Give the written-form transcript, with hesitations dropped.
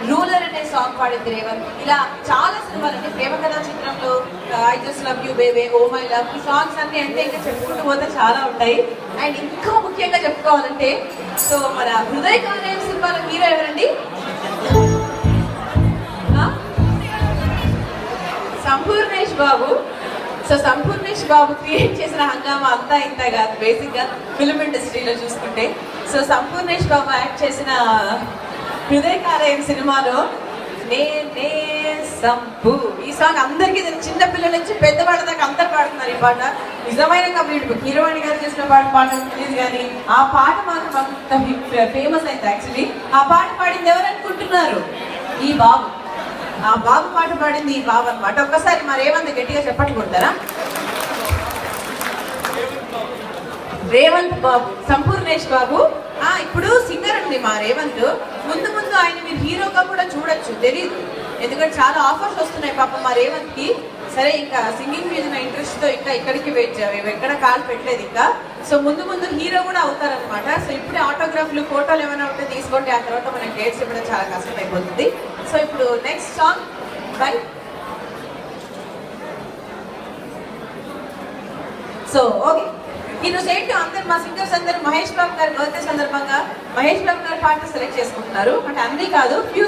Ruler అనే song పాడింది రేవంత్. ఇలా చాలా సినిమాలు అంటే ప్రేమ కథా చిత్రంలో I just love you baby, oh my love, ఈ సాంగ్స్ అన్ని అంటే ఇంకా చెప్పుకుంటూ పోతే చాలా ఉంటాయి. అండ్ ఇంకా ముఖ్యంగా చెప్పుకోవాలంటే సో మన హృదయ కాలేయం సినిమాలో హీరో ఎవరండి? సంపూర్ణేష్ బాబు. సో సంపూర్ణేష్ బాబు క్రియేట్ చేసిన హంగామా అంతా ఇంత కాదు బేసిక్ గా ఫిల్మ్ ఇండస్ట్రీలో చూసుకుంటే. సో సంపూర్ణేష్ బాబు యాక్ట్ చేసిన హృదయ కాలేయం సినిమాలో నేనే సంపు, ఈ సాంగ్ అందరికీ చిన్న పిల్లల నుంచి పెద్దవాళ్ళ దాకా అందరు పాడుతున్నారు. ఈ పాట నిజమైన కంప్లీట్ కీరవాణి గారు చేసిన పాట తెలియదు కానీ ఆ పాట మాత్రం అంత ఫేమస్ అయింది. యాక్చువల్లీ ఆ పాట పాడింది ఎవరు అనుకుంటున్నారు? ఈ బాబు. ఆ బాబు పాట పాడింది ఈ బాబు అనమాట. ఒక్కసారి మా రేవంత్ గట్టిగా చెప్పట్లు కొడతారా? రేవంత్ బాబు, సంపూర్ణేష్ బాబు ఇప్పుడు సింగర్ అండి మా రేవంత్. ముందు ముందు ఆయన మీరు హీరోగా కూడా చూడొచ్చు, తెలీదు ఎందుకంటే చాలా ఆఫర్స్ వస్తున్నాయి పాపం మా రేవంత్ కి. సరే ఇంకా సింగింగ్ మీద నా ఇంట్రెస్ట్ తో ఇంకా ఇక్కడికి ఎక్కడ కాలు పెట్టలేదు ఇంకా. సో ముందు ముందు హీరో కూడా అవుతారనమాట. సో ఇప్పుడే ఆటోగ్రాఫ్లు ఫోటోలు ఏమైనా ఉంటే తీసుకోండి, ఆ తర్వాత మనకి డేట్స్ ఇవ్వడం చాలా కష్టం అయిపోతుంది. సో ఇప్పుడు next song by so okay. ఈరోజు ఏంటో అందరు మా సింగర్స్ అందరూ మహేష్ బాబు గారి బర్త్డే సందర్భంగా మహేష్ బాబు గారి పాటలు సెలెక్ట్ చేసుకుంటున్నారు. అంటే అన్నీ కాదు, ఫ్యూ